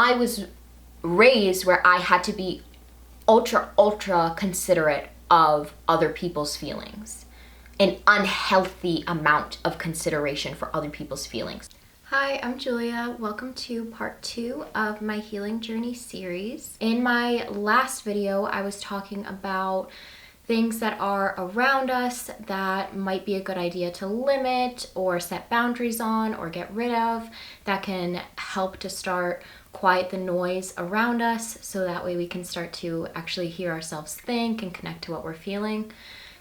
I was raised where I had to be ultra considerate of other people's feelings. An unhealthy amount of consideration for other people's feelings. Hi, I'm Julia. Welcome to part 2 of my healing journey series. In my last video, I was talking about things that are around us that might be a good idea to limit or set boundaries on or get rid of, that can help to start quiet the noise around us so that way we can start to actually hear ourselves think and connect to what we're feeling.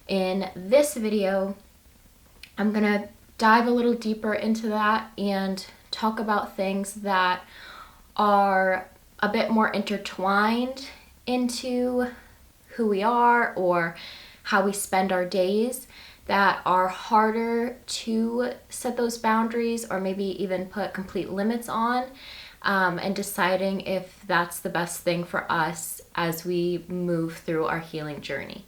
In this video, I'm gonna dive a little deeper into that and talk about things that are a bit more intertwined into who we are or how we spend our days, that are harder to set those boundaries or maybe even put complete limits on, and deciding if that's the best thing for us as we move through our healing journey.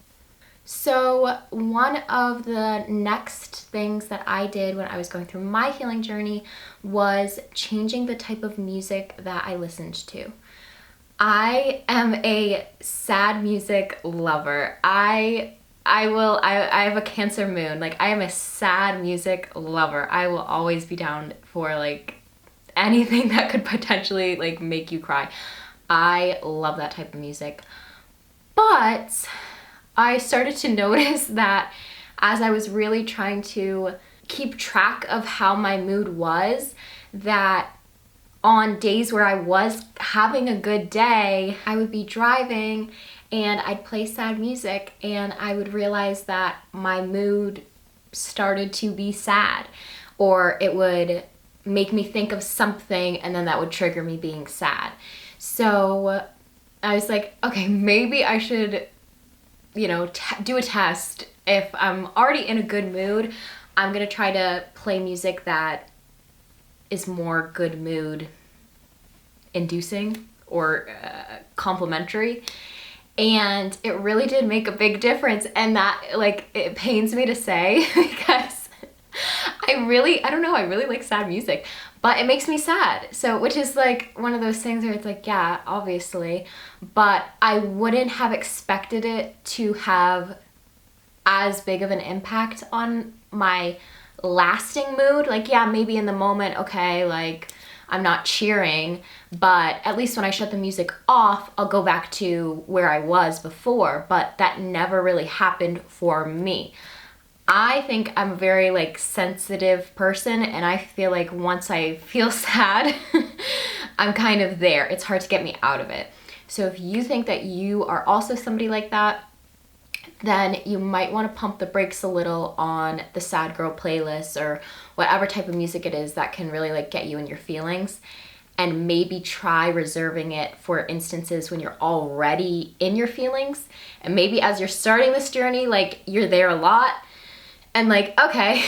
So one of the next things that I did when I was going through my healing journey was changing the type of music that I listened to. I am a sad music lover. I have a Cancer moon. Like, I am a sad music lover. I will always be down for like anything that could potentially like make you cry. I love that type of music. But I started to notice that as I was really trying to keep track of how my mood was, that on days where I was having a good day, I would be driving and I'd play sad music and I would realize that my mood started to be sad, or it would make me think of something and then that would trigger me being sad. So I was like, okay, maybe I should, do a test. If I'm already in a good mood, I'm gonna try to play music that is more good mood inducing or complimentary. And it really did make a big difference, and that, like, it pains me to say because I really like sad music, but it makes me sad. So, which is like one of those things where it's like, yeah, obviously, but I wouldn't have expected it to have as big of an impact on my lasting mood. Like, yeah, maybe in the moment, okay, like I'm not cheering, but at least when I shut the music off, I'll go back to where I was before. But that never really happened for me. I think I'm a very like sensitive person, and I feel like once I feel sad, I'm kind of there. It's hard to get me out of it. So if you think that you are also somebody like that, then you might want to pump the brakes a little on the sad girl playlist or whatever type of music it is that can really like get you in your feelings, and maybe try reserving it for instances when you're already in your feelings. And maybe as you're starting this journey, like you're there a lot and like, okay,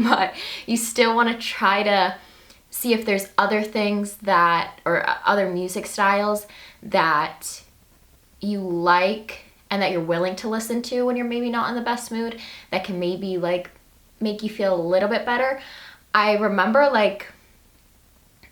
but you still want to try to see if there's other things that, or other music styles that you like and that you're willing to listen to when you're maybe not in the best mood, that can maybe like make you feel a little bit better. I remember, like,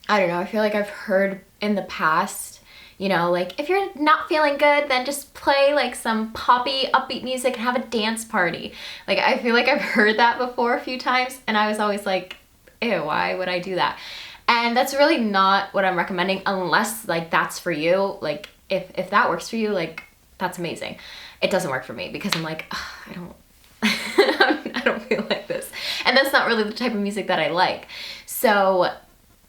I don't know, I feel like I've heard in the past, like if you're not feeling good, then just play like some poppy upbeat music and have a dance party. Like, I feel like I've heard that before a few times, and I was always like, ew, why would I do that? And that's really not what I'm recommending, unless like that's for you. Like, if that works for you, like, that's amazing. It doesn't work for me because I'm like, I don't feel like this. And that's not really the type of music that I like. So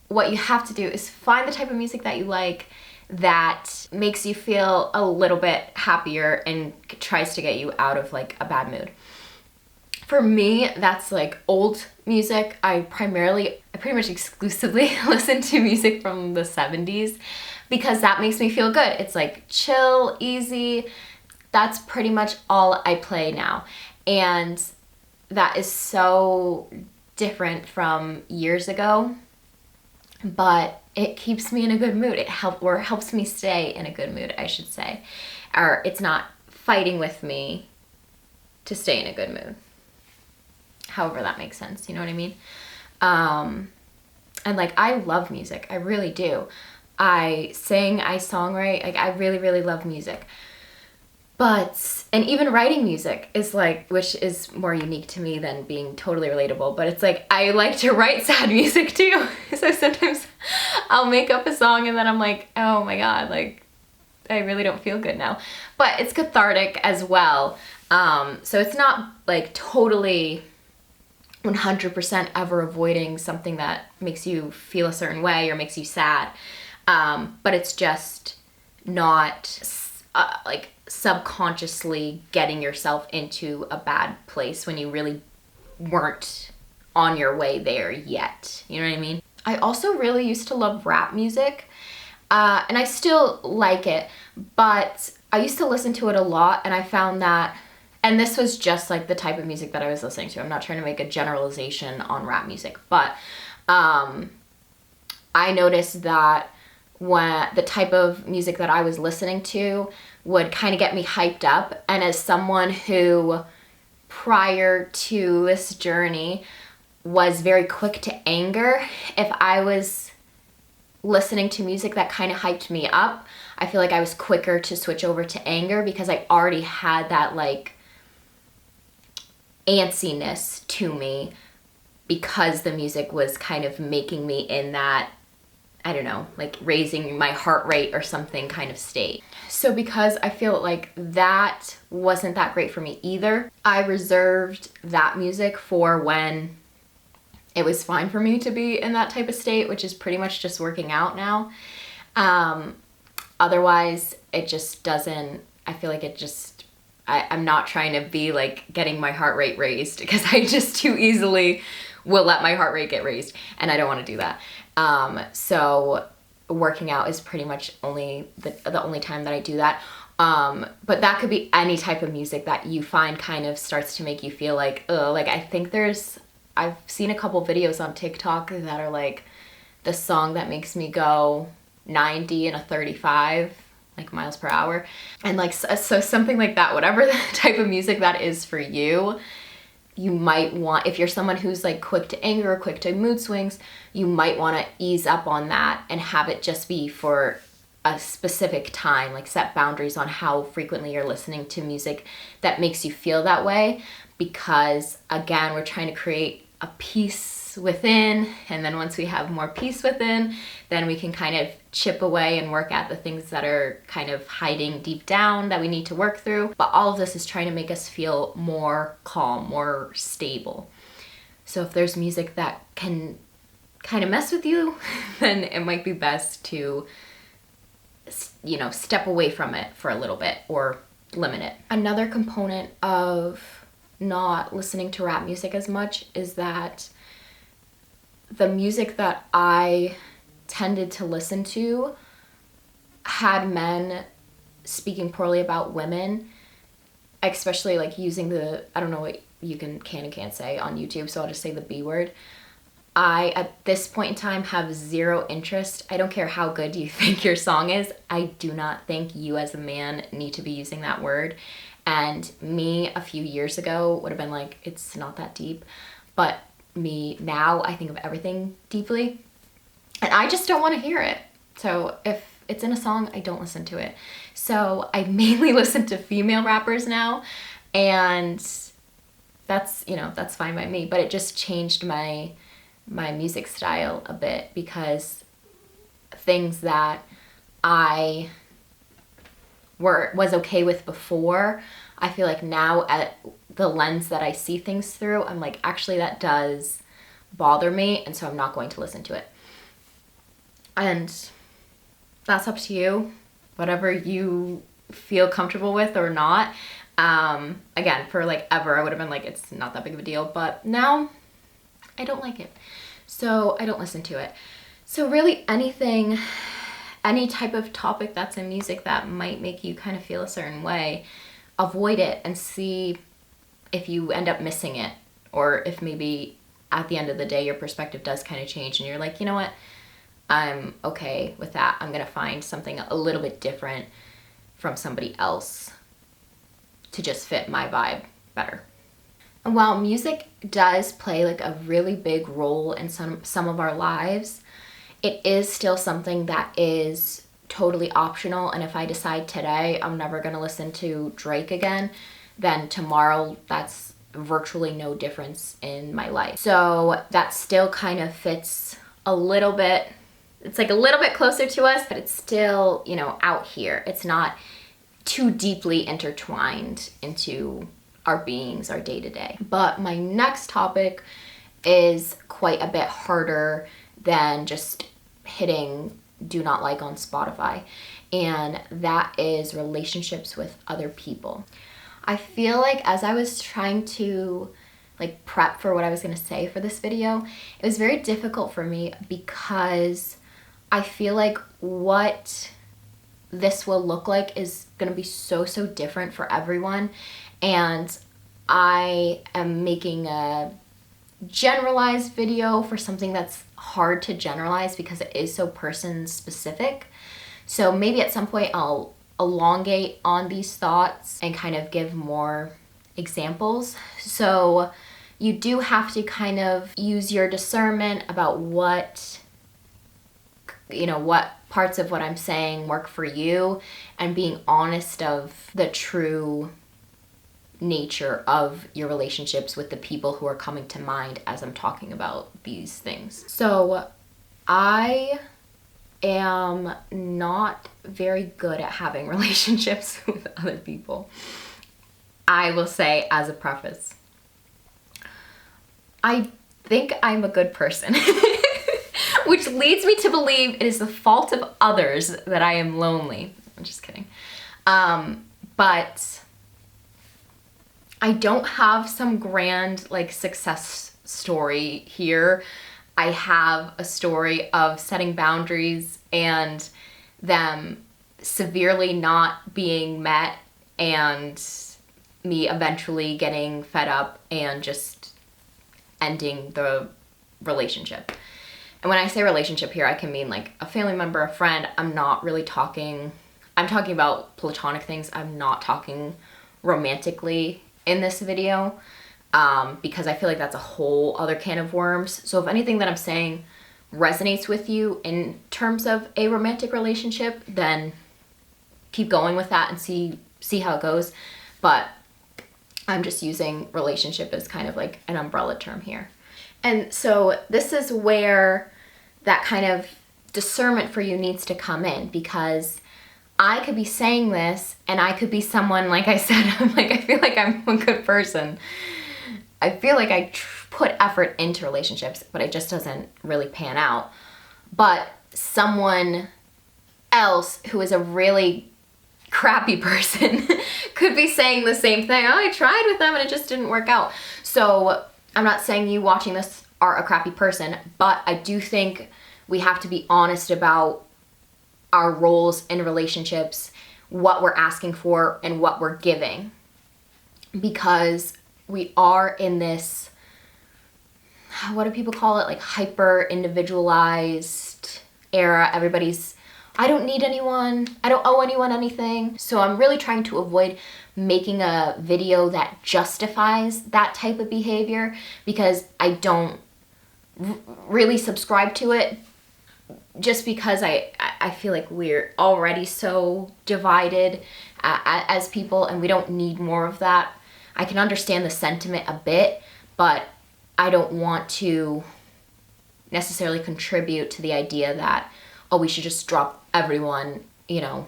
what you have to do is find the type of music that you like, that makes you feel a little bit happier and tries to get you out of like a bad mood. For me, that's like old music. I pretty much exclusively listen to music from the 70s because that makes me feel good. It's like chill, easy. That's pretty much all I play now. And that is so different from years ago, but it keeps me in a good mood. It helps me stay in a good mood, I should say. Or it's not fighting with me to stay in a good mood. However that makes sense, you know what I mean? And like, I love music, I really do. I sing, I songwrite, like I really, really love music. But, and even writing music is like, which is more unique to me than being totally relatable, but it's like, I like to write sad music too. So sometimes I'll make up a song and then I'm like, oh my God, like, I really don't feel good now. But it's cathartic as well. So it's not like totally 100% ever avoiding something that makes you feel a certain way or makes you sad. But it's just not like subconsciously getting yourself into a bad place when you really weren't on your way there yet. You know what I mean? I also really used to love rap music, and I still like it, but I used to listen to it a lot, and I found that, and this was just like the type of music that I was listening to. I'm not trying to make a generalization on rap music, but I noticed that when the type of music that I was listening to would kind of get me hyped up. And as someone who prior to this journey was very quick to anger, if I was listening to music that kind of hyped me up, I feel like I was quicker to switch over to anger because I already had that like antsiness to me because the music was kind of making me in that, I don't know, like raising my heart rate or something kind of state. So because I feel like that wasn't that great for me either, I reserved that music for when it was fine for me to be in that type of state, which is pretty much just working out now. Otherwise, it just doesn't, I feel like it just, I'm not trying to be like getting my heart rate raised because I just too easily will let my heart rate get raised, and I don't want to do that. So working out is pretty much only the only time that I do that. But that could be any type of music that you find kind of starts to make you feel like, ugh. Like I think I've seen a couple videos on TikTok that are like the song that makes me go 90 and a 35 like miles per hour. And like, so something like that, whatever the type of music that is for you, you might want, if you're someone who's like quick to anger or quick to mood swings, you might want to ease up on that and have it just be for a specific time, like set boundaries on how frequently you're listening to music that makes you feel that way. Because again, we're trying to create a peace within, and then once we have more peace within, then we can kind of chip away and work at the things that are kind of hiding deep down that we need to work through. But all of this is trying to make us feel more calm, more stable. So if there's music that can kind of mess with you, then it might be best to, you know, step away from it for a little bit or limit it. Another component of not listening to rap music as much is that the music that I tended to listen to had men speaking poorly about women, especially like using the, I don't know what you can and can't say on YouTube, so I'll just say the B word. I, at this point in time, have zero interest. I don't care how good you think your song is. I do not think you as a man need to be using that word. And me a few years ago would have been like, it's not that deep. But me now, I think of everything deeply. And I just don't want to hear it. So if it's in a song, I don't listen to it. So I mainly listen to female rappers now. And that's, you know, that's fine by me. But it just changed my music style a bit, because things that I was okay with before, I feel like now at the lens that I see things through, I'm like, actually that does bother me, and so I'm not going to listen to it. And that's up to you, whatever you feel comfortable with or not. Again, for like ever, I would have been like, it's not that big of a deal, but now I don't like it, so I don't listen to it. So really anything, any type of topic that's in music that might make you kind of feel a certain way, avoid it and see if you end up missing it, or if maybe at the end of the day your perspective does kind of change and you're like, you know what, I'm okay with that. I'm gonna find something a little bit different from somebody else to just fit my vibe better. And while music does play like a really big role in some of our lives, it is still something that is totally optional. And if I decide today I'm never going to listen to Drake again, then tomorrow that's virtually no difference in my life. So that still kind of fits a little bit. It's like a little bit closer to us, but it's still, you know, out here. It's not too deeply intertwined into our beings, our day-to-day. But my next topic is quite a bit harder than just hitting do not like on Spotify, and that is relationships with other people. I feel like as I was trying to like prep for what I was going to say for this video, it was very difficult for me because I feel like what this will look like is going to be so different for everyone, and I am making a generalized video for something that's hard to generalize because it is so person specific. So maybe at some point I'll elongate on these thoughts and kind of give more examples. So you do have to kind of use your discernment about what, you know, what parts of what I'm saying work for you, and being honest of the true nature of your relationships with the people who are coming to mind as I'm talking about these things. So I am not very good at having relationships with other people. I will say as a preface, I think I'm a good person, which leads me to believe it is the fault of others that I am lonely. I'm just kidding. But I don't have some grand like success story here. I have a story of setting boundaries and them severely not being met, and me eventually getting fed up and just ending the relationship. And when I say relationship here, I can mean like a family member, a friend. I'm talking about platonic things. I'm not talking romantically in this video, because I feel like that's a whole other can of worms. So if anything that I'm saying resonates with you in terms of a romantic relationship, then keep going with that and see how it goes. But I'm just using relationship as kind of like an umbrella term here. And so this is where that kind of discernment for you needs to come in, because I could be saying this and I could be someone, like I said, I feel like I'm a good person. I feel like I put effort into relationships, but it just doesn't really pan out. But someone else who is a really crappy person could be saying the same thing. Oh, I tried with them and it just didn't work out. So I'm not saying you watching this are a crappy person, but I do think we have to be honest about our roles in relationships, what we're asking for and what we're giving, because we are in this, what do people call it, like hyper individualized era. Everybody's, I don't need anyone, I don't owe anyone anything. So I'm really trying to avoid making a video that justifies that type of behavior, because I don't really subscribe to it, just because I feel like we're already so divided as people, and we don't need more of that. I can understand the sentiment a bit, but I don't want to necessarily contribute to the idea that, oh, we should just drop everyone, you know,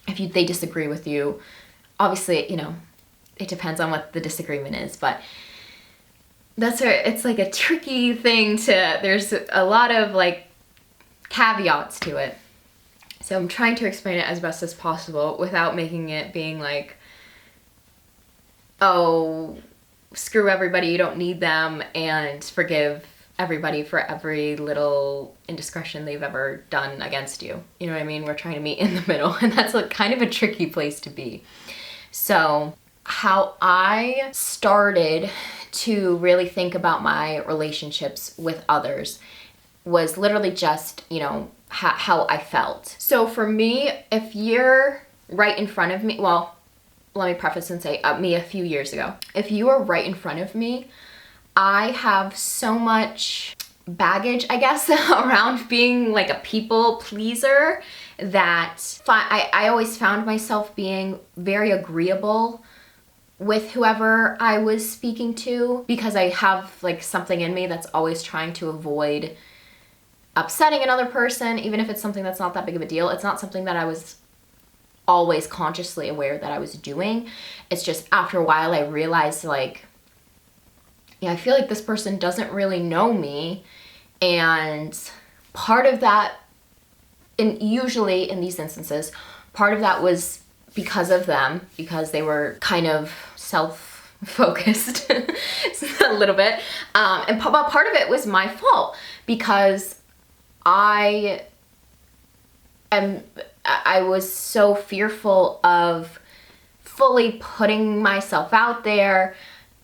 if they disagree with you. Obviously, you know, it depends on what the disagreement is, but it's like a tricky thing there's a lot of like caveats to it. So I'm trying to explain it as best as possible without making it being like, oh, screw everybody, you don't need them, and forgive everybody for every little indiscretion they've ever done against you. You know what I mean? We're trying to meet in the middle, and that's like kind of a tricky place to be. So how I started to really think about my relationships with others was literally just, you know, how I felt. So for me, if you're right in front of me, well, let me preface and say me a few years ago, if you are right in front of me, I have so much baggage, I guess, around being like a people pleaser, that I always found myself being very agreeable with whoever I was speaking to, because I have like something in me that's always trying to avoid upsetting another person, even if it's something that's not that big of a deal. It's not something that I was always consciously aware that I was doing. It's just after a while I realized, like, yeah, I feel like this person doesn't really know me. And part of that, and usually in these instances, part of that was because of them, because they were kind of self-focused a little bit. And part of it was my fault, because I was so fearful of fully putting myself out there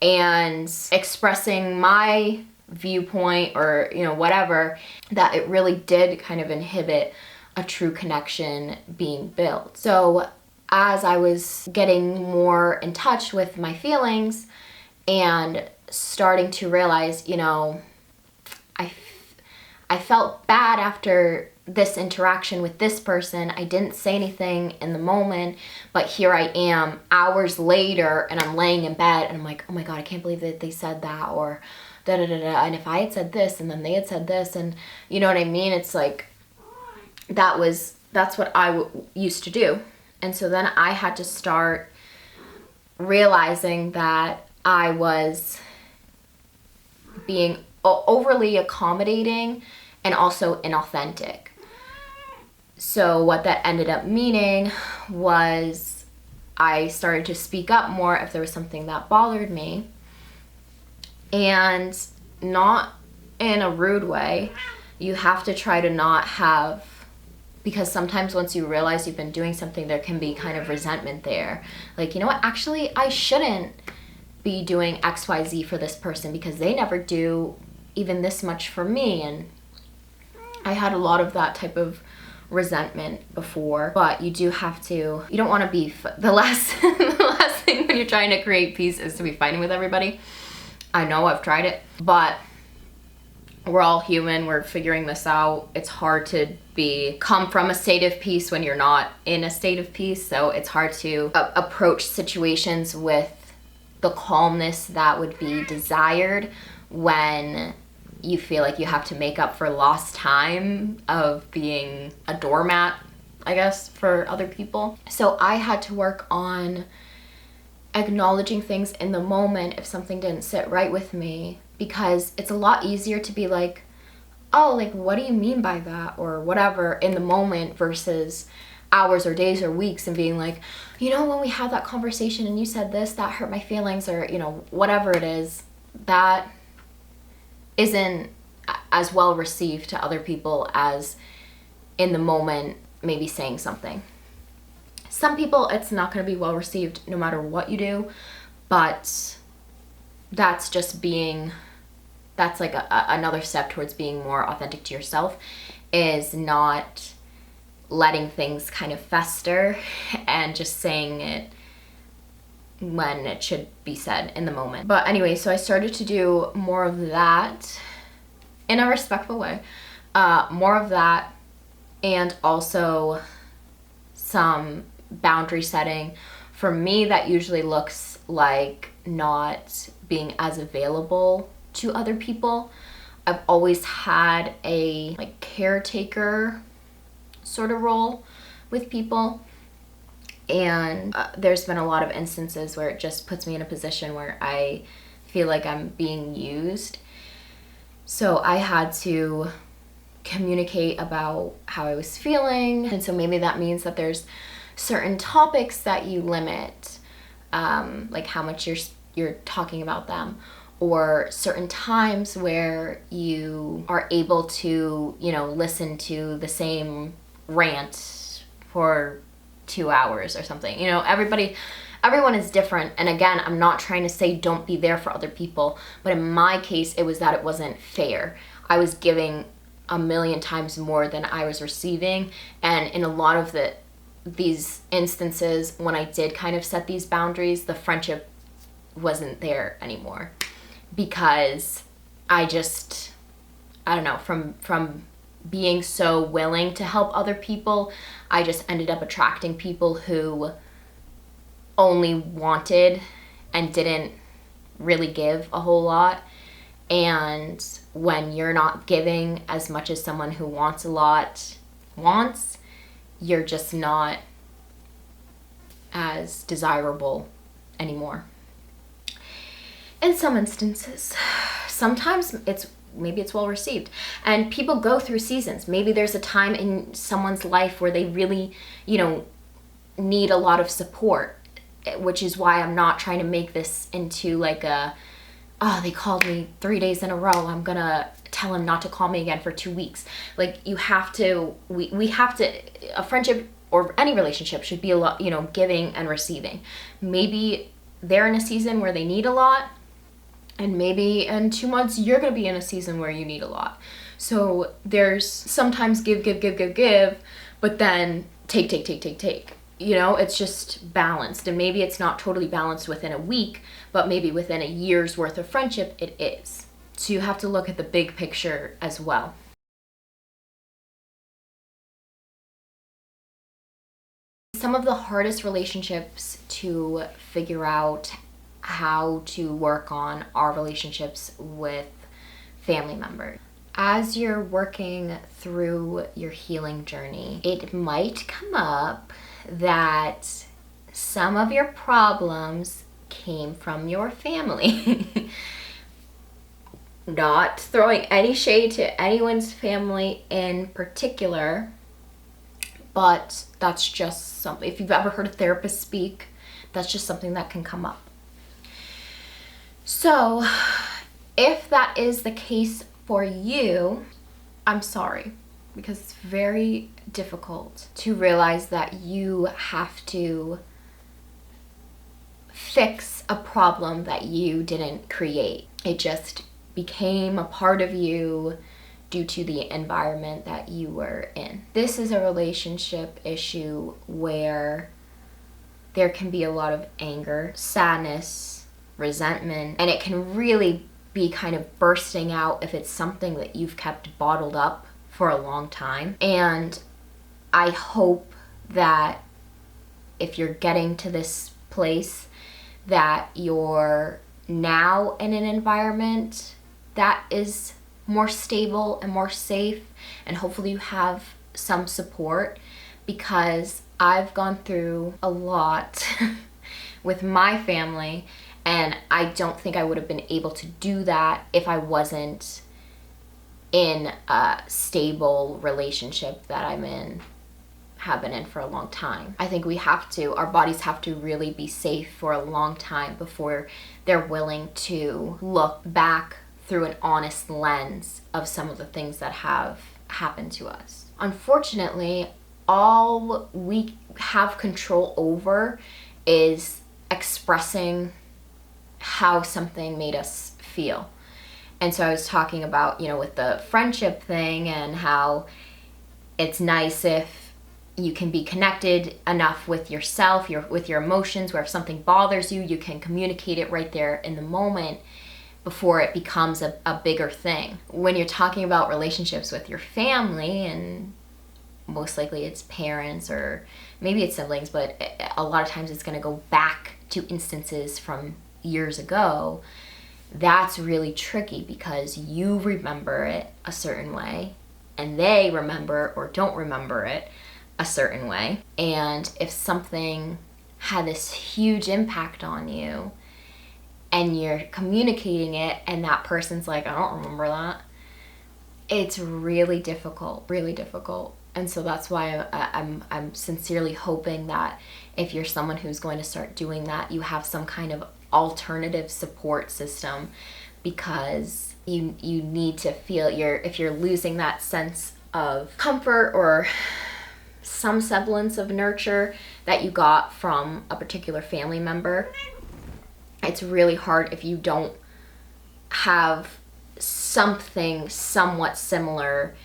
and expressing my viewpoint, or, you know, whatever, that it really did kind of inhibit a true connection being built. So as I was getting more in touch with my feelings and starting to realize, you know, I felt bad after this interaction with this person. I didn't say anything in the moment, but here I am hours later, and I'm laying in bed and I'm like, oh my God, I can't believe that they said that, or da da da da. And if I had said this and then they had said this, and you know what I mean? It's like, that's what I used to do. And so then I had to start realizing that I was being overly accommodating and also inauthentic. So what that ended up meaning was I started to speak up more if there was something that bothered me, and not in a rude way. You have to try to not have, because sometimes once you realize you've been doing something, there can be kind of resentment there. Like, you know what, actually I shouldn't be doing XYZ for this person because they never do even this much for me. And I had a lot of that type of resentment before. But you do have to, you don't want to be, the last thing when you're trying to create peace is to be fighting with everybody. I know, I've tried it, but we're all human, we're figuring this out. It's hard to come from a state of peace when you're not in a state of peace. So it's hard to approach situations with the calmness that would be desired when you feel like you have to make up for lost time of being a doormat, I guess, for other people. So I had to work on acknowledging things in the moment if something didn't sit right with me, because it's a lot easier to be like, oh, like, what do you mean by that, or whatever, in the moment, versus hours or days or weeks and being like, you know, when we had that conversation and you said this, that hurt my feelings, or, you know, whatever it is, that isn't as well received to other people as in the moment maybe saying something. Some people, it's not going to be well received no matter what you do, but that's just being, that's like another step towards being more authentic to yourself, is not letting things kind of fester and just saying it when it should be said in the moment. But anyway, so I started to do more of that in a respectful way, more of that, and also some boundary setting. For me, that usually looks like not being as available to other people. I've always had a like caretaker sort of role with people, and there's been a lot of instances where it just puts me in a position where I feel like I'm being used. So I had to communicate about how I was feeling, and so maybe that means that there's certain topics that you limit, like how much you're talking about them, or certain times where you are able to, you know, listen to the same rant for 2 hours or something. You know, everyone is different. And again, I'm not trying to say don't be there for other people, but in my case, it was that it wasn't fair. I was giving a million times more than I was receiving. And in a lot of these instances, when I did kind of set these boundaries, the friendship wasn't there anymore, because I just I don't know, from being so willing to help other people, I just ended up attracting people who only wanted and didn't really give a whole lot. And when you're not giving as much as someone who wants a lot wants, you're just not as desirable anymore. In some instances, sometimes maybe it's well received, and people go through seasons. Maybe there's a time in someone's life where they really, need a lot of support, which is why I'm not trying to make this into like they called me 3 days in a row, I'm gonna tell him not to call me again for 2 weeks. Like, you have to, we have to, a friendship or any relationship should be a lot, giving and receiving. Maybe they're in a season where they need a lot, and maybe in 2 months you're gonna be in a season where you need a lot. So there's sometimes give, but then take. It's just balanced. And maybe it's not totally balanced within a week, but maybe within a year's worth of friendship it is. So you have to look at the big picture as well. Some of the hardest relationships to figure out how to work on are relationships with family members. As you're working through your healing journey, it might come up that some of your problems came from your family. Not throwing any shade to anyone's family in particular, but that's just something, if you've ever heard a therapist speak, that's just something that can come up. So if that is the case for you, I'm sorry, because it's very difficult to realize that you have to fix a problem that you didn't create. It just became a part of you due to the environment that you were in. This is a relationship issue where there can be a lot of anger, sadness, resentment, and it can really be kind of bursting out if it's something that you've kept bottled up for a long time. And I hope that if you're getting to this place, that you're now in an environment that is more stable and more safe, and hopefully you have some support, because I've gone through a lot with my family, and I don't think I would have been able to do that if I wasn't in a stable relationship that have been in for a long time. I think our bodies have to really be safe for a long time before they're willing to look back through an honest lens of some of the things that have happened to us. Unfortunately, all we have control over is expressing how something made us feel. And so I was talking about, with the friendship thing, and how it's nice if you can be connected enough with yourself, with your emotions, where if something bothers you, you can communicate it right there in the moment before it becomes a bigger thing. When you're talking about relationships with your family, and most likely it's parents or maybe it's siblings, but a lot of times it's going to go back to instances from years ago. That's really tricky, because you remember it a certain way and they remember or don't remember it a certain way. And if something had this huge impact on you and you're communicating it and that person's like, I don't remember that, it's really difficult. And so that's why I'm sincerely hoping that if you're someone who's going to start doing that, you have some kind of alternative support system, because you need to feel if you're losing that sense of comfort or some semblance of nurture that you got from a particular family member. It's really hard if you don't have something somewhat similar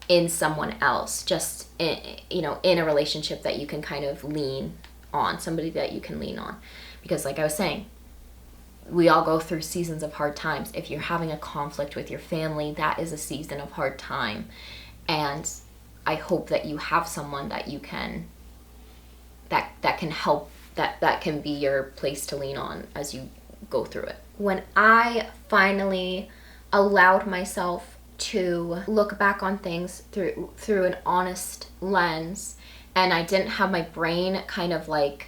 in someone else, just in a relationship that you can kind of lean on, somebody that you can lean on. Because like I was saying, we all go through seasons of hard times. If you're having a conflict with your family, that is a season of hard time. And I hope that you have someone that you can, that can help, that can be your place to lean on as you go through it. When I finally allowed myself to look back on things through an honest lens, and I didn't have my brain kind of like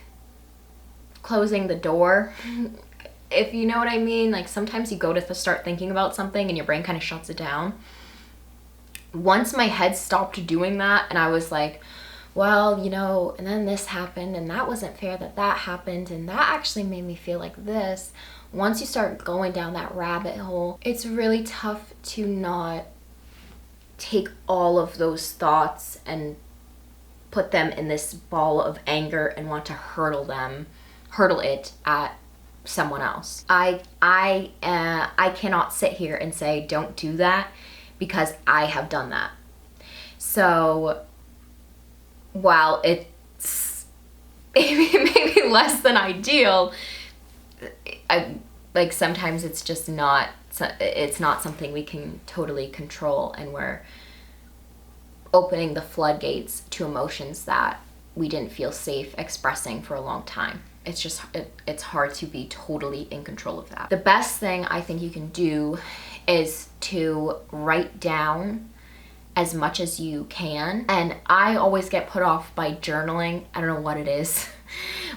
closing the door, if you know what I mean. Like sometimes you go to start thinking about something and your brain kind of shuts it down. Once my head stopped doing that and I was like, well, you know, and then this happened and that wasn't fair that happened and that actually made me feel like this. Once you start going down that rabbit hole, it's really tough to not take all of those thoughts and put them in this ball of anger and want to hurl it at someone else. I cannot sit here and say don't do that, because I have done that. So while it's maybe less than ideal, like sometimes it's just not something we can totally control, and we're opening the floodgates to emotions that we didn't feel safe expressing for a long time. It's just, it's hard to be totally in control of that. The best thing I think you can do is to write down as much as you can. And I always get put off by journaling. I don't know what it is,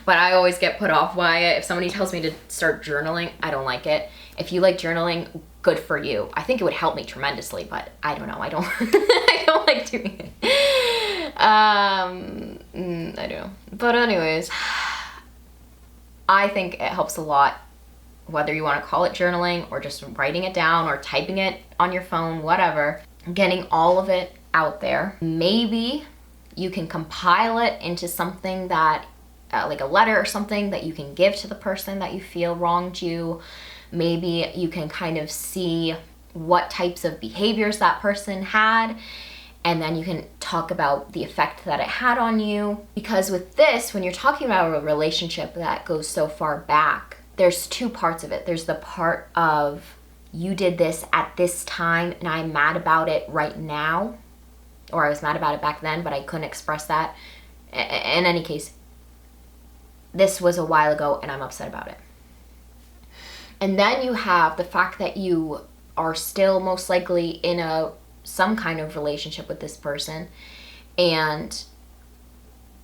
but I always get put off by it. If somebody tells me to start journaling, I don't like it. If you like journaling, good for you. I think it would help me tremendously, but I don't know. I don't I don't like doing it. I don't know. But anyways, I think it helps a lot, whether you want to call it journaling or just writing it down or typing it on your phone, whatever. Getting all of it out there. Maybe you can compile it into something that, like a letter or something that you can give to the person that you feel wronged you. Maybe you can kind of see what types of behaviors that person had, and then you can talk about the effect that it had on you. Because with this, when you're talking about a relationship that goes so far back, there's two parts of it. There's the part of, you did this at this time and I'm mad about it right now, or I was mad about it back then, but I couldn't express that. In any case, this was a while ago and I'm upset about it. And then you have the fact that you are still most likely in some kind of relationship with this person, and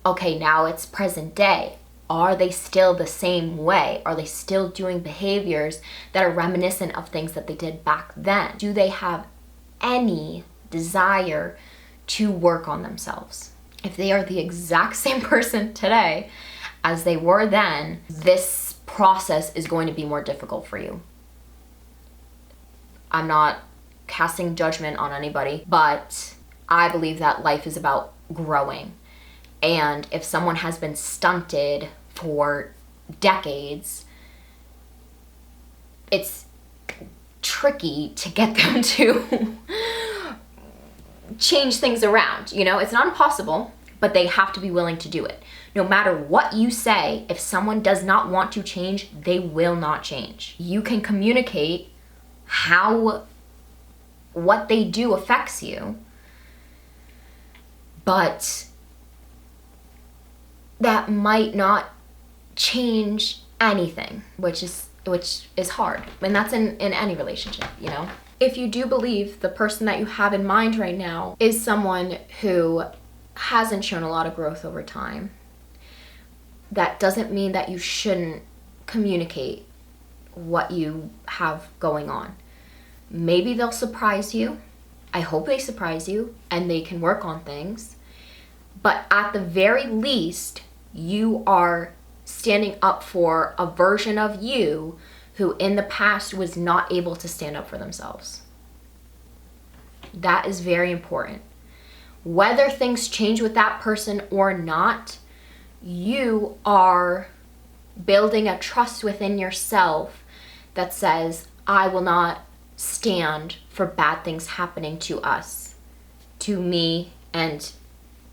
okay, now it's present day. Are they still the same way? Are they still doing behaviors that are reminiscent of things that they did back then? Do they have any desire to work on themselves? If they are the exact same person today as they were then, this process is going to be more difficult for you. I'm not casting judgment on anybody, but I believe that life is about growing. And if someone has been stunted for decades, it's tricky to get them to change things around. You know, it's not impossible, but they have to be willing to do it. No matter what you say, if someone does not want to change, they will not change. You can communicate how what they do affects you, but that might not change anything, which is hard. And that's in any relationship, you know? If you do believe the person that you have in mind right now is someone who hasn't shown a lot of growth over time, that doesn't mean that you shouldn't communicate what you have going on. Maybe they'll surprise you. I hope they surprise you and they can work on things. But at the very least, you are standing up for a version of you who in the past was not able to stand up for themselves. That is very important. Whether things change with that person or not, you are building a trust within yourself that says, I will not stand for bad things happening to us, to me and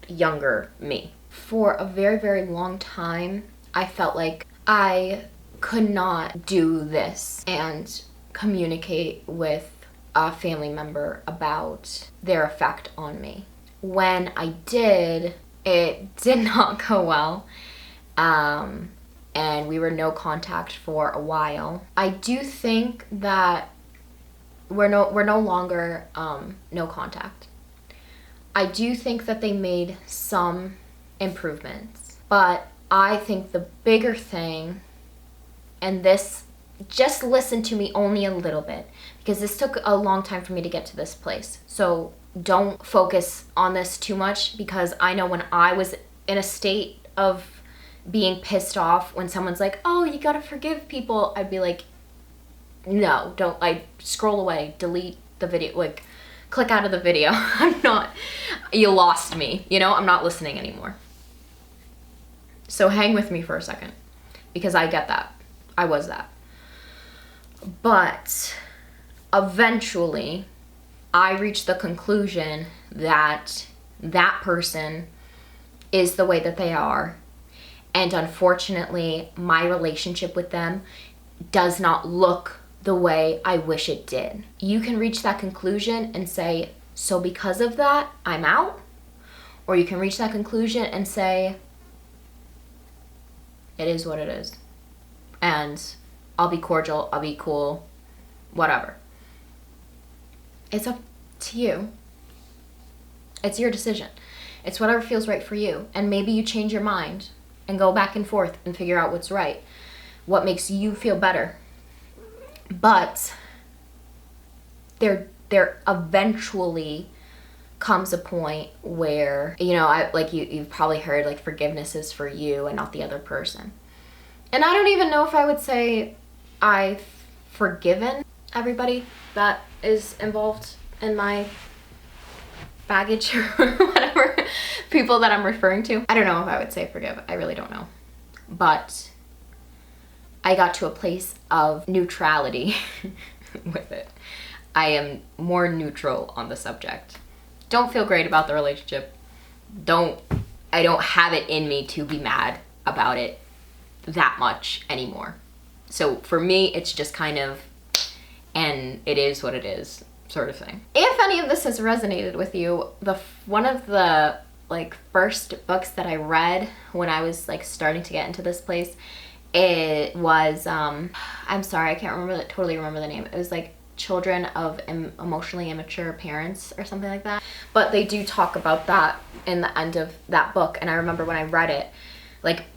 younger me. For a very, very long time, I felt like I could not do this and communicate with a family member about their effect on me. When I did, it did not go well. And we were no contact for a while. I do think that we're no longer no contact. I do think that they made some improvements, but I think the bigger thing, and this, just listen to me only a little bit, because this took a long time for me to get to this place. So don't focus on this too much, because I know when I was in a state of being pissed off when someone's like, oh, you gotta forgive people, I'd be like, no, don't. I scroll away, delete the video, like click out of the video. I'm not, you lost me, you know, I'm not listening anymore. So hang with me for a second, because I get that. I was that. But eventually I reached the conclusion that that person is the way that they are. And unfortunately, my relationship with them does not look the way I wish it did. You can reach that conclusion and say, so because of that, I'm out. Or you can reach that conclusion and say, it is what it is. And I'll be cordial, I'll be cool, whatever. It's up to you. It's your decision. It's whatever feels right for you. And maybe you change your mind and go back and forth and figure out what's right, what makes you feel better. But there eventually comes a point where, you know, you've probably heard, like, forgiveness is for you and not the other person. And I don't even know if I would say I've forgiven everybody that is involved in my baggage or whatever, people that I'm referring to. I don't know if I would say forgive. I really don't know. But I got to a place of neutrality with it. I am more neutral on the subject. Don't feel great about the relationship. I don't have it in me to be mad about it that much anymore. So for me, it's just kind of, and it is what it is, sort of thing. If any of this has resonated with you, one of the first books that I read when I was starting to get into this place, it was I'm sorry, I can't totally remember the name. It was Children of Emotionally Immature Parents or something like that. But they do talk about that in the end of that book. And I remember when I read it,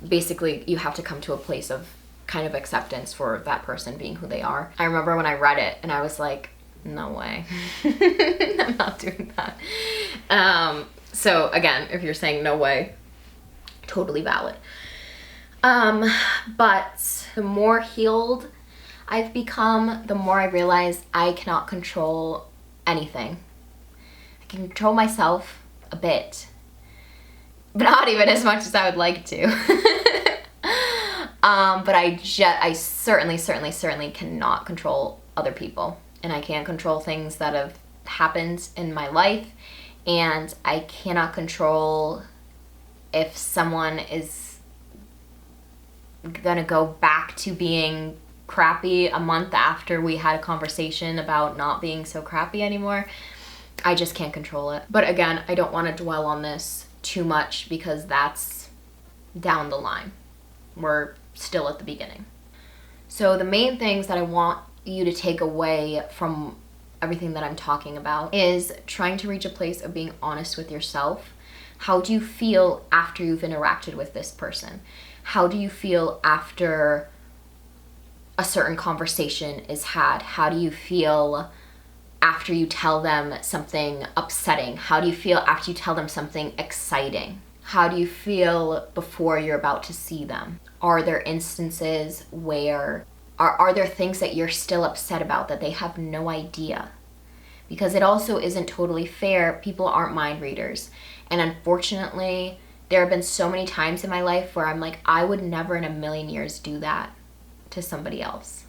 basically you have to come to a place of kind of acceptance for that person being who they are. I remember when I read it and I was like, no way. I'm not doing that. So again, if you're saying no way, totally valid. But the more healed I've become, the more I realize I cannot control anything. I can control myself a bit, but not even as much as I would like to. But I certainly cannot control other people, and I can't control things that have happened in my life, and I cannot control if someone is gonna go back to being crappy a month after we had a conversation about not being so crappy anymore. I just can't control it. But again, I don't want to dwell on this too much because that's down the line. We're still at the beginning. So the main things that I want you to take away from everything that I'm talking about is trying to reach a place of being honest with yourself. How do you feel after you've interacted with this person? How do you feel after a certain conversation is had? How do you feel after you tell them something upsetting? How do you feel after you tell them something exciting? How do you feel before you're about to see them? Are there instances where, are there things that you're still upset about that they have no idea? Because it also isn't totally fair. People aren't mind readers. And unfortunately, there have been so many times in my life where I'm like, I would never in a million years do that to somebody else.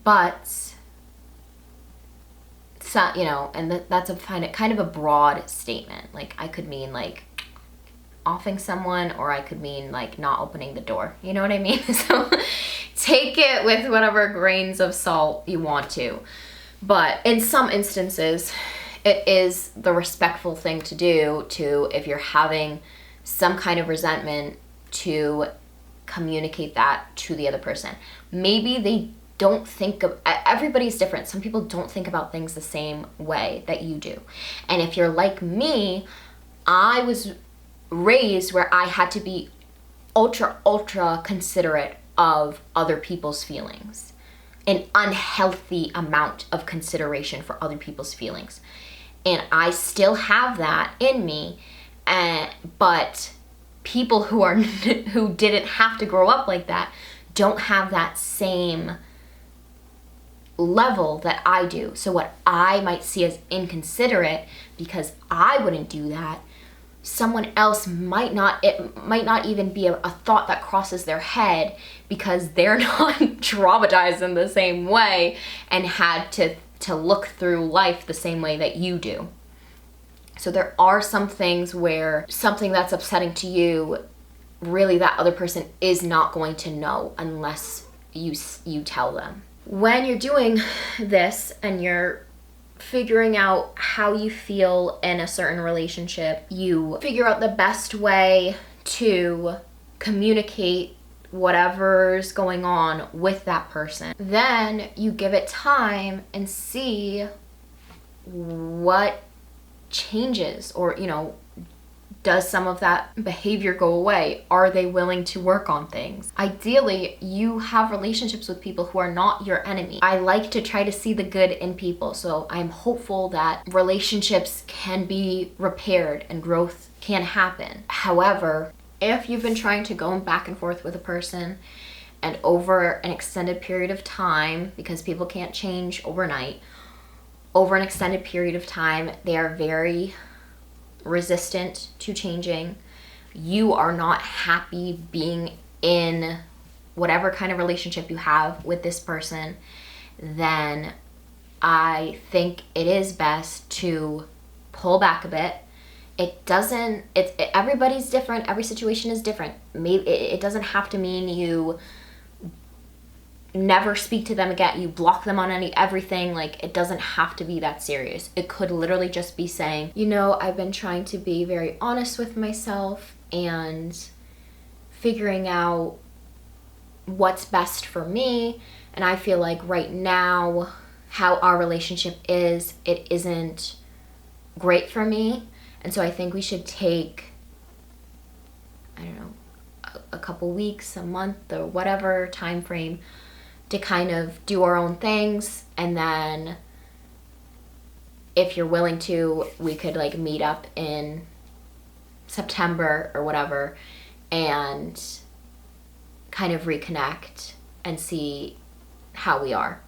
But, so, you know, and that's a kind of a broad statement. I could mean offing someone, or I could mean like not opening the door. You know what I mean? So take it with whatever grains of salt you want to. But in some instances, it is the respectful thing to do to, if you're having some kind of resentment, to communicate that to the other person. Maybe they don't think of, everybody's different. Some people don't think about things the same way that you do. And if you're like me, I was raised where I had to be ultra considerate of other people's feelings. An unhealthy amount of consideration for other people's feelings. And I still have that in me, but people who didn't have to grow up like that don't have that same level that I do. So what I might see as inconsiderate, because I wouldn't do that, someone else might not, it might not even be a thought that crosses their head, because they're not traumatized in the same way and had to look through life the same way that you do. So there are some things where something that's upsetting to you, really that other person is not going to know unless you tell them. When you're doing this and you're figuring out how you feel in a certain relationship, you figure out the best way to communicate whatever's going on with that person. Then you give it time and see what changes, or, you know, does some of that behavior go away? Are they willing to work on things? Ideally, you have relationships with people who are not your enemy. I like to try to see the good in people, so I'm hopeful that relationships can be repaired and growth can happen. However, if you've been trying to go back and forth with a person, and over an extended period of time, because people can't change overnight, over an extended period of time, they are very resistant to changing, you are not happy being in whatever kind of relationship you have with this person, then I think it is best to pull back a bit. Everybody's different, every situation is different. Maybe it doesn't have to mean you never speak to them again, you block them on everything. Like, it doesn't have to be that serious. It could literally just be saying, you know, I've been trying to be very honest with myself and figuring out what's best for me, and I feel like right now how our relationship is, it isn't great for me, and so I think we should take, I don't know, a couple weeks, a month, or whatever time frame to kind of do our own things, and then if you're willing to, we could like meet up in September or whatever and kind of reconnect and see how we are.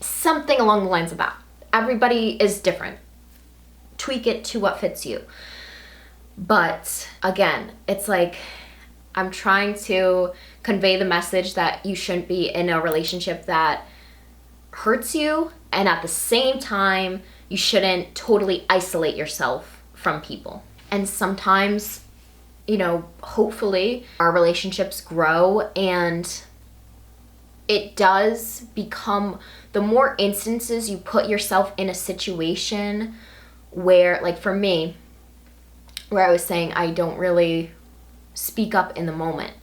Something along the lines of that. Everybody is different. Tweak it to what fits you. But again, it's like, I'm trying to convey the message that you shouldn't be in a relationship that hurts you, and at the same time, you shouldn't totally isolate yourself from people. And sometimes, you know, hopefully our relationships grow, and it does become, the more instances you put yourself in a situation where, like for me, where I was saying I don't really speak up in the moment,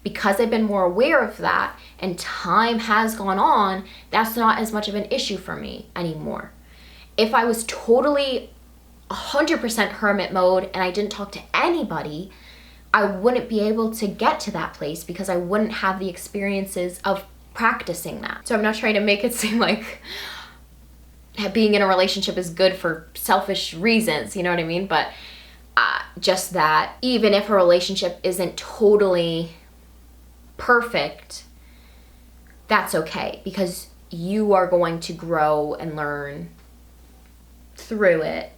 because I've been more aware of that and time has gone on, that's not as much of an issue for me anymore. If I was totally 100% hermit mode and I didn't talk to anybody, I wouldn't be able to get to that place because I wouldn't have the experiences of practicing that. So I'm not trying to make it seem like being in a relationship is good for selfish reasons, you know what I mean? But just that even if a relationship isn't totally perfect, that's okay, because you are going to grow and learn through it,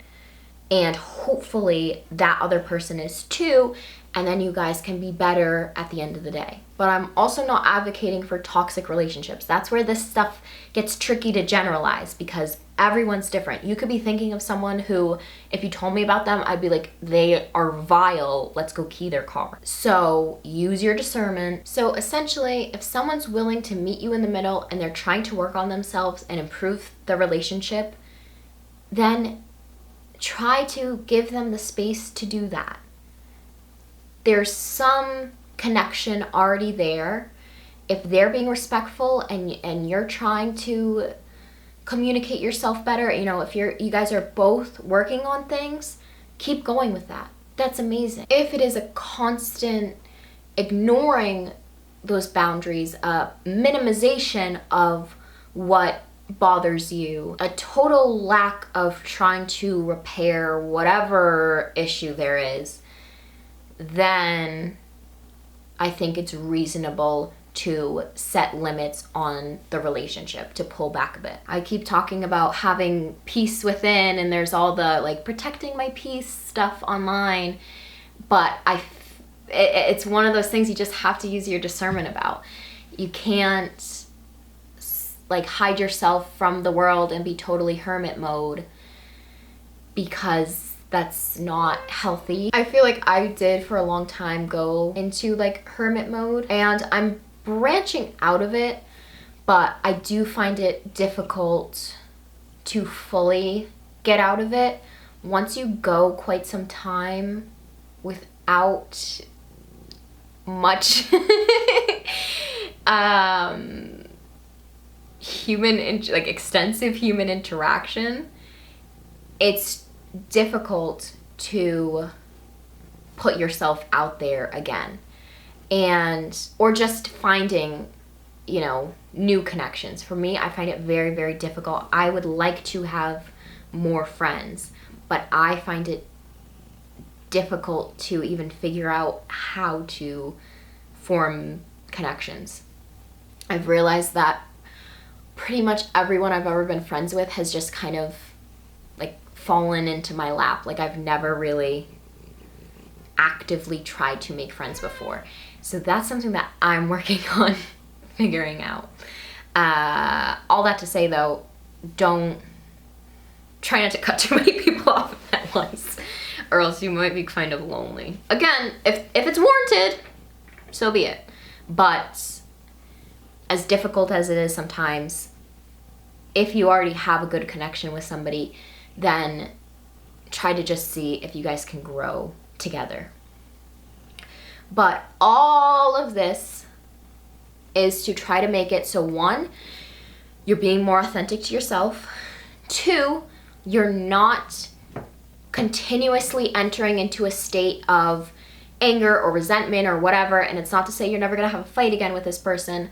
and hopefully that other person is too, and then you guys can be better at the end of the day. But I'm also not advocating for toxic relationships. That's where this stuff gets tricky to generalize, because Everyone's different. You could be thinking of someone who, if you told me about them, I'd be like, they are vile, let's go key their car. So use your discernment. So essentially, if someone's willing to meet you in the middle and they're trying to work on themselves and improve the relationship, then try to give them the space to do that. There's some connection already there. If they're being respectful and you're trying to communicate yourself better, you know, if you guys are both working on things, keep going with that. That's amazing. If it is a constant ignoring those boundaries, a minimization of what bothers you, a total lack of trying to repair whatever issue there is, then I think it's reasonable to set limits on the relationship, to pull back a bit. I keep talking about having peace within, and there's all the like protecting my peace stuff online, but it's one of those things you just have to use your discernment about. You can't like hide yourself from the world and be totally hermit mode, because that's not healthy. I feel like I did for a long time go into like hermit mode, and I'm branching out of it, but I do find it difficult to fully get out of it. Once you go quite some time without much extensive human interaction, it's difficult to put yourself out there again, or just finding, you know, new connections. For me, I find it very, very difficult. I would like to have more friends, but I find it difficult to even figure out how to form connections. I've realized that pretty much everyone I've ever been friends with has just kind of like fallen into my lap. Like, I've never really actively tried to make friends before. So that's something that I'm working on figuring out. All that to say though, don't try not to cut too many people off at once, or else you might be kind of lonely. Again, if it's warranted, so be it. But as difficult as it is sometimes, if you already have a good connection with somebody, then try to just see if you guys can grow together. But all of this is to try to make it so, 1, you're being more authentic to yourself. 2, you're not continuously entering into a state of anger or resentment or whatever. And it's not to say you're never gonna have a fight again with this person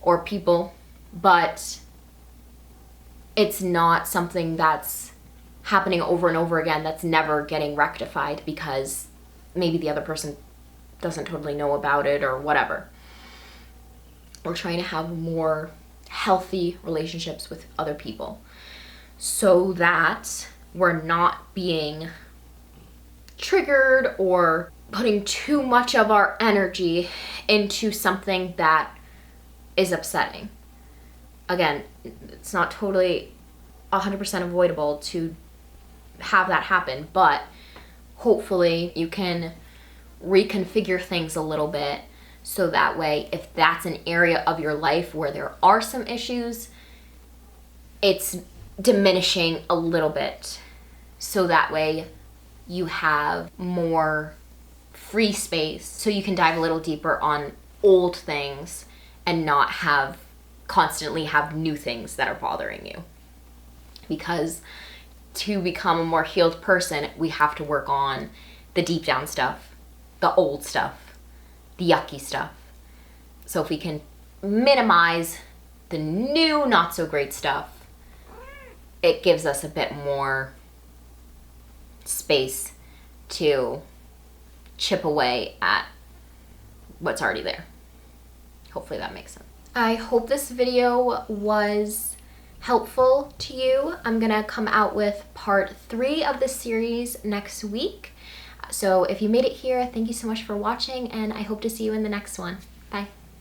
or people, but it's not something that's happening over and over again that's never getting rectified because maybe the other person doesn't totally know about it or whatever. We're trying to have more healthy relationships with other people so that we're not being triggered or putting too much of our energy into something that is upsetting. Again, it's not totally 100% avoidable to have that happen, but hopefully you can reconfigure things a little bit so that way, if that's an area of your life where there are some issues, it's diminishing a little bit, so that way you have more free space so you can dive a little deeper on old things and not constantly have new things that are bothering you. Because to become a more healed person, we have to work on the deep down stuff, the old stuff, the yucky stuff. So if we can minimize the new not so great stuff, it gives us a bit more space to chip away at what's already there. Hopefully that makes sense. I hope this video was helpful to you. I'm gonna come out with part 3 of this series next week. So if you made it here, thank you so much for watching, and I hope to see you in the next one. Bye.